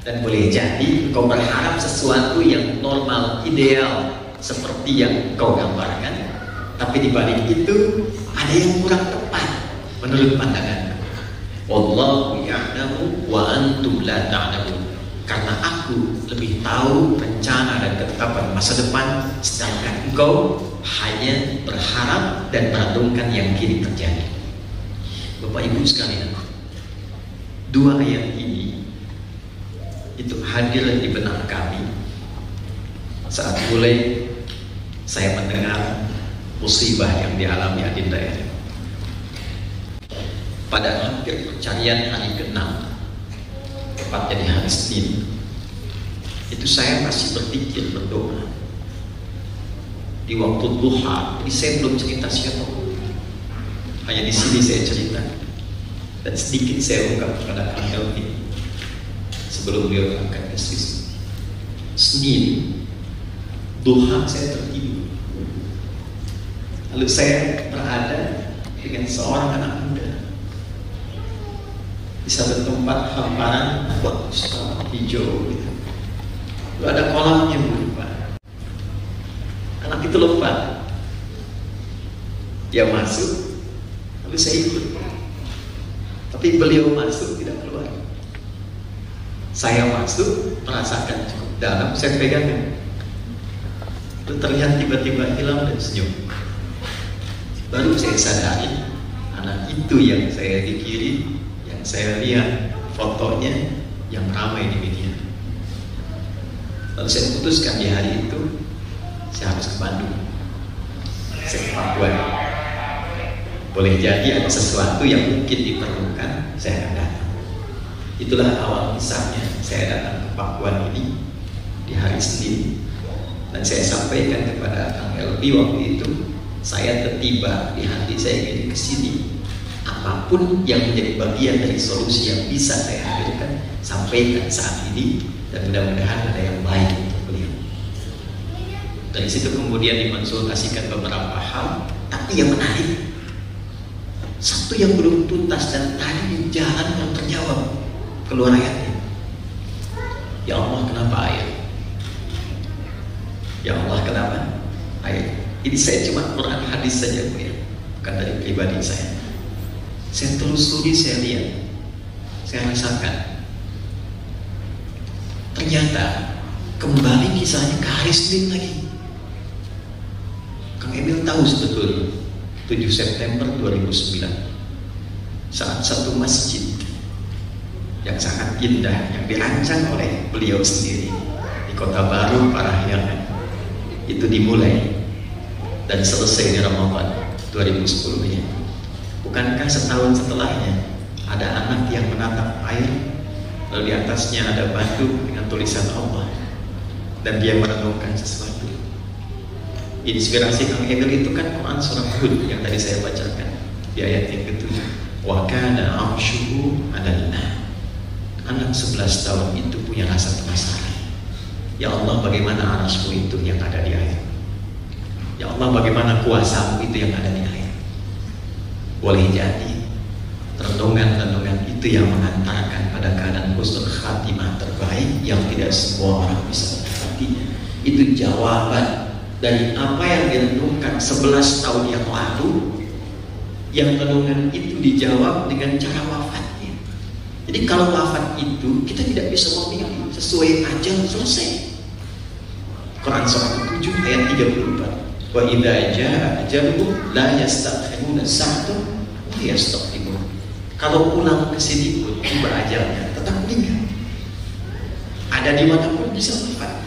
Dan boleh jadi kau berharap sesuatu yang normal, ideal, seperti yang kau gambarkan, tapi dibalik itu ada yang kurang tepat menurut pandangan. Wallahu ya'lamu wa antum la ta'lamun. Karena aku lebih tahu rencana dan ketetapan masa depan, sedangkan engkau hanya berharap dan merenungkan yang kini terjadi. Bapak Ibu sekalian, dua ayat ini itu hadir di benak kami saat mulai saya mendengar musibah yang dialami Adinda ini. Pada hampir pencarian hari ke-6, tepatnya di hari Senin, itu saya masih berpikir, berdoa di waktu duha. Ini saya belum cerita siapa, hanya di sini saya cerita dan sedikit saya ungkap kepada Kang Helmi sebelum beliau angkat ke sisi. Senin duha saya tertidur, lalu saya berada dengan seorang anak muda di satu tempat hamparan bagus, hijau gitu. Lalu ada kolamnya berupa. Anak itu lompat, dia masuk, lalu saya ikut. Tapi beliau masuk tidak keluar. Saya masuk, merasakan cukup dalam, saya pegang. Lalu terlihat tiba-tiba hilang dan senyum. Baru saya sadari, anak itu yang saya pikiri, yang saya lihat fotonya yang ramai di media. Lalu saya putuskan di hari itu saya harus ke Bandung, saya ke Papua. Boleh jadi ada sesuatu yang mungkin diperlukan, saya akan datang. Itulah awal kisahnya. Saya datang ke Papua ini di hari Senin, dan saya sampaikan kepada Kang Elvi waktu itu, saya tertiba di hati saya ingin ke sini. Apapun yang menjadi bagian dari solusi yang bisa saya hadirkan, sampaikan saat ini, dan mudah-mudahan ada yang baik untuk beliau. Dari situ kemudian dikonsultasikan beberapa hal, tapi yang menarik, satu yang belum tuntas dan tadi di jalan yang terjawab, keluar ayatnya. Ya Allah, kenapa ayat? Ya Allah, kenapa ayat? Ini saya cuma Quran hadis saja, Bu, ya, bukan dari pribadi saya. Saya telusuri, saya lihat, saya rasakan. Ternyata kembali kisahnya ke hari Senin lagi. Kang Emil tahu sebetulnya 7 September 2009 saat satu masjid yang sangat indah yang dirancang oleh beliau sendiri di Kota Baru, Parahyangan, itu dimulai dan selesai di Ramadan 2010 ini. Bukankah setahun setelahnya ada anak yang menatap air, lalu di atasnya ada batu dengan tulisan Allah, dan dia merenungkan sesuatu. Inspirasi Kang Emil itu kan Quran surah Hud yang tadi saya bacakan di ayat yang ke-7. Wa kana 'arshuhu 'alal ma'. Anak 11 tahun itu punya rasa penasaran. Ya Allah, bagaimana arasmu itu yang ada di air? Ya Allah, bagaimana kuasamu itu yang ada di air? Boleh jadi renungan-renungan itu yang mengantarkan pada keadaan husnul khatimah terbaik yang tidak semua orang bisa mendapatinya. Itu jawaban dari apa yang direnungkan 11 tahun yang lalu, yang renungan itu dijawab dengan cara wafatnya. Jadi kalau wafat itu kita tidak bisa memilih, sesuai ajal selesai. Quran surah 7 ayat 34. Wa idza jaa ajaluhum la yastakhiruna sa'atan wa yastaqdimun. Kalau pulang ke sini pun tiba ajalnya, tetap meninggal. Ada di mana pun bisa wafat.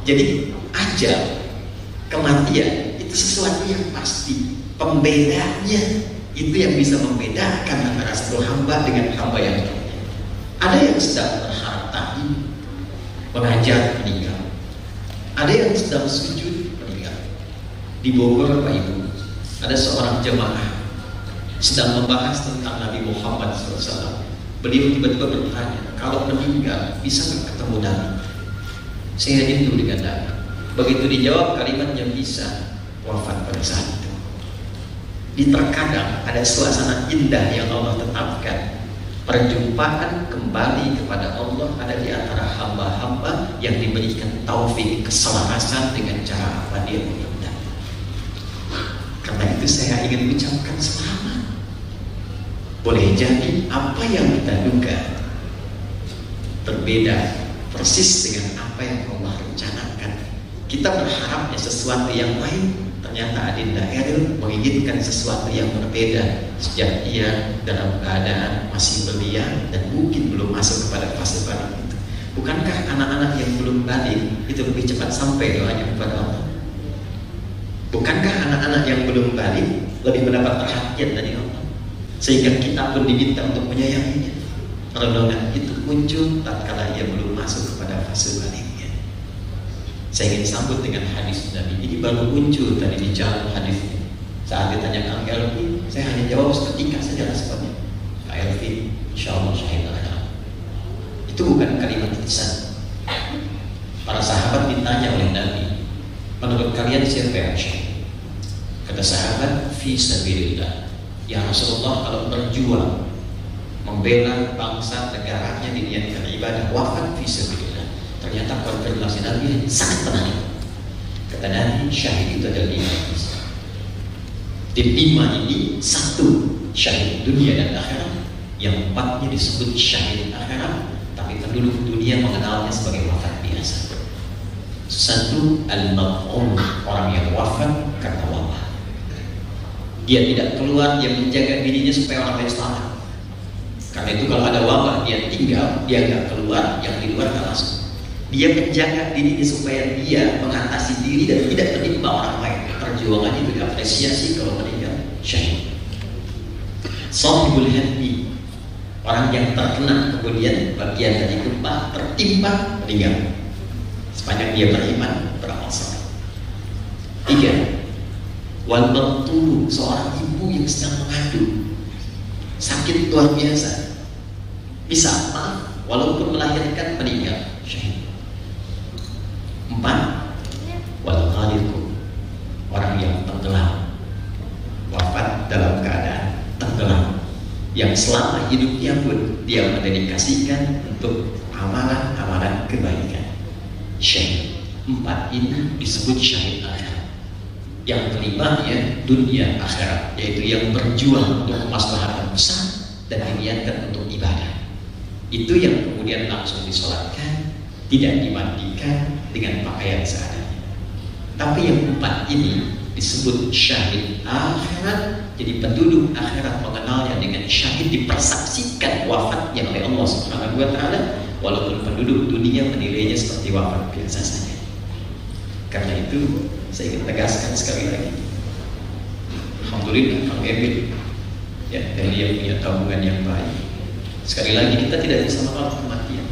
Jadi ajal, kematian itu sesuatu yang pasti. Pembedanya itu yang bisa membedakan antara satu hamba dengan hamba yang lainnya. Ada yang sedang berharta mengajar meninggal, ada yang sedang sujud meninggal. Di Bogor, Pak Ibu, ada seorang jemaah sedang membahas tentang Nabi Muhammad SAW. Beliau tiba-tiba bertanya, kalau meninggal bisa nggak ketemu Nabi? Saya rindu dengan Nabi. Begitu dijawab kalimatnya bisa, wafat pada saat itu. Di terkadang ada suasana indah yang Allah tetapkan Perjumpaan kembali kepada Allah ada di antara hamba-hamba yang diberikan taufik keselarasan dengan cara apa dia meminta. Karena itu saya ingin mengucapkan selamat. Boleh jadi apa yang kita duga berbeda persis dengan apa yang Allah rencanakan. Kita berharapnya sesuatu yang lain, ternyata Adinda Eril menginginkan sesuatu yang berbeda sejak ia dalam keadaan masih belia dan mungkin belum masuk kepada fase balik itu. Bukankah anak-anak yang belum balik itu lebih cepat sampai doanya kepada Allah? Bukankah anak-anak yang belum balik lebih mendapat perhatian dari Allah? Sehingga kita pun diminta untuk menyayanginya. Pertolongan itu muncul tatkala ia belum masuk kepada fase baliknya. Saya ingin sambut dengan hadis Nabi. Ini baru muncul tadi di jalan hadis ini. Saat ditanya Kang Elvi, saya hanya jawab seketika saja responnya. Kang Elvi, insya Allah syahid akan. Itu bukan kalimat lisan. Para sahabat ditanya oleh Nabi, menurut kalian siapa yang syahid? Kata sahabat, fi sabilillah. Ya Rasulullah, kalau berjuang membela bangsa negaranya diniatkan ibadah, wafat fi sabilillah. Ternyata konfirmasi Nabi sangat menarik. Kata Nabi, syahid itu ada 5 jenis. Di 5 ini, 1 syahid dunia dan akhirat, yang 4-nya disebut syahid akhirat, tapi penduduk dunia mengenalnya sebagai wafat biasa. 1 al-mab'un, orang yang wafat karena wabah. Dia tidak keluar, dia menjaga dirinya supaya orang lain selamat. Karena itu kalau ada wabah dia tinggal, dia nggak keluar, yang di luar nggak masuk. Dia menjaga dirinya supaya dia mengatasi diri dan tidak menimpa orang lain. Perjuangannya itu diapresiasi kalau meninggal syahid. Sahibul hadmi, orang yang terkena kemudian bagian dari gempa tertimpa meninggal. Sepanjang dia beriman, beramal saleh. 3. Wal martulu, seorang ibu yang sedang mengandung, sakit luar biasa, bisa maaf, walaupun melahirkan meninggal syahid. 4. Wal ghaliqu, orang yang tenggelam, wafat dalam keadaan tenggelam, yang selama hidupnya pun dia mendedikasikan untuk amalan-amalan kebaikan, syahid. 4 ini disebut syahid akhirat. Yang kelimanya dunia akhirat, yaitu yang berjuang untuk kemaslahatan besar dan diniatkan untuk ibadah. Itu yang kemudian langsung disolatkan, tidak dimandikan dengan pakaian seadanya. Tapi yang 4 ini disebut syahid akhirat. Jadi penduduk akhirat mengenalnya dengan syahid, dipersaksikan wafatnya oleh Allah Subhanahu wa Ta'ala, walaupun penduduk dunia menilainya seperti wafat biasa saja. Karena itu saya ingin tegaskan sekali lagi, alhamdulillah Kang Emil ya, dan dia punya tabungan yang baik. Sekali lagi, kita tidak bisa menolak kematian,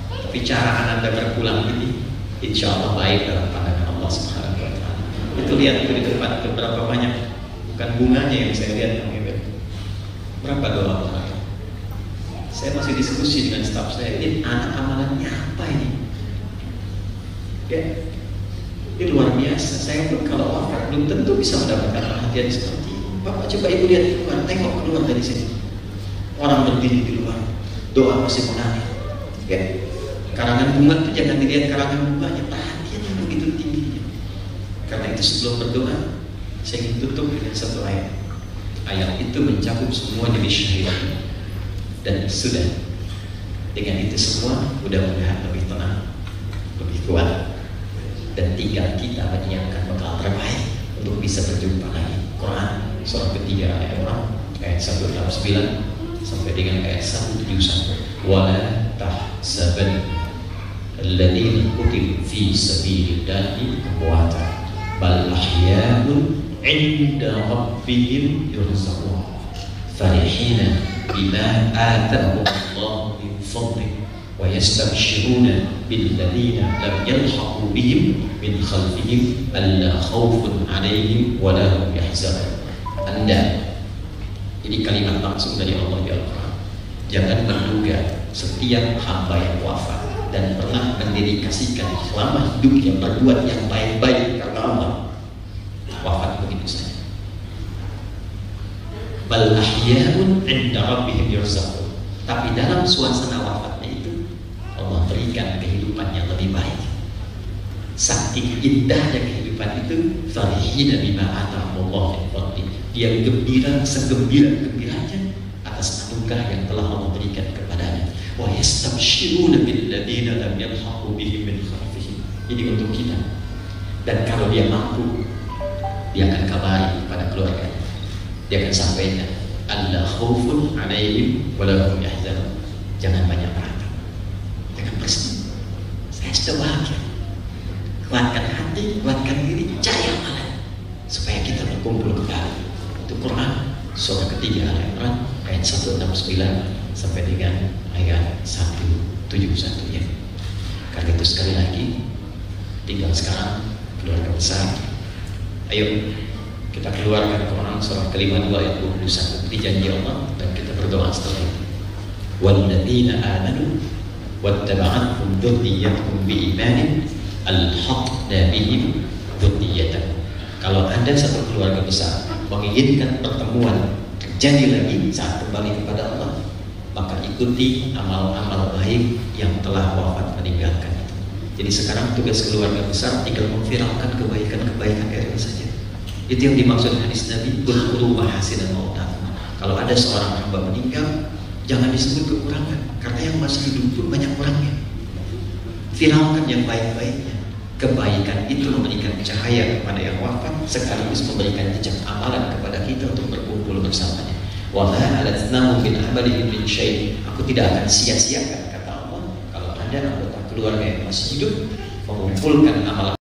tapi cara Anda berpulang ini insya Allah baik dalam pandangan Allah Subhanahu wa Ta'ala. Itu lihat itu di depan itu berapa banyak, bukan bunganya yang saya lihat Kang Emil, berapa doa Allah. Saya masih diskusi dengan staf saya, ini anak amalannya apa ini ya. Ini luar biasa. Saya pun kalau wafat belum tentu bisa mendapatkan perhatian seperti ini. Bapak coba ibu lihat di luar, tengok keluar dari sini. Orang berdiri di luar, doa masih mengalir. Ya, karangan bunga itu jangan dilihat karangan bunganya, perhatian yang begitu tingginya. Karena itu sebelum berdoa, saya ingin tutup dengan satu ayat. Ayat itu mencakup semua jenis syahidat. Dan sudah, dengan itu semua mudah-mudahan lebih tenang, lebih kuat. Dan tinggal kita menyiapkan bekal terbaik untuk bisa berjumpa lagi. Quran surah ketiga ayat 169 sampai dengan ayat 171. Wala tahsaban alladziina qutilu fi sabilillahi amwata bal ahya'un 'inda rabbihim yurzaqun farihina bima atahum Allah min fadlihi wa yastabshiruna billadzina lam yalhaqu bihim min khalfihim alla khaufun 'alaihim wa la hum yahzanun. Anda, ini kalimat langsung dari Allah di Al-Quran. Jangan menduga setiap hamba yang wafat dan pernah mendedikasikan selama hidupnya berbuat yang baik-baik karena Allah, wafat begitu saja. Bal ahya'un 'inda rabbihim yurzaqun. Tapi dalam suasana wafatnya itu Allah berikan kehidupan yang lebih baik. Saking indahnya kehidupan itu, farihina bima atahumullah min fadli. Dia gembira segembira-gembiranya atas anugerah yang telah Allah berikan kepadanya. Wa yastabshiruna bil ladzina lam yalhaqu bihim min khalfihim. Ini untuk kita. Dan kalau dia mampu, dia akan kabari kepada keluarganya. Dia akan sampaikan, alla khaufun 'alaihim wa la hum yahzanun. Jangan banyak berharap, jangan bersedih. Saya sudah bahagia. Kuatkan hati, kuatkan diri, cari amalan supaya kita berkumpul kembali. Itu Quran surah ketiga Al-Imran ayat 169 sampai dengan ayat 171 ya. Karena itu sekali lagi, tinggal sekarang keluarga besar. Ayo kita keluarkan Quran surah ke-52 ayat 21 di janji Allah, dan kita berdoa setelah itu. Walladzina amanu wattaba'athum dzurriyyatuhum biimanin alhaqna bihim dzurriyyatahum. Kalau ada satu keluarga besar menginginkan pertemuan terjadi lagi saat kembali kepada Allah, maka ikuti amal-amal baik yang telah wafat meninggalkan itu. Jadi sekarang tugas keluarga besar tinggal memviralkan kebaikan-kebaikan itu saja. Itu yang dimaksud hadis Nabi, "Udkhulu mahasinan mautakum." Kalau ada seorang hamba meninggal, jangan disebut kekurangan, karena yang masih hidup pun banyak kurangnya. Viralkan yang baik-baiknya. Kebaikan itu memberikan cahaya kepada yang wafat, sekaligus memberikan jejak amalan kepada kita untuk berkumpul bersamanya. Wa ma alatnahu min amalihim min syai'. Aku tidak akan sia-siakan, kata Allah, kalau ada anggota keluarga yang masih hidup mengumpulkan amalan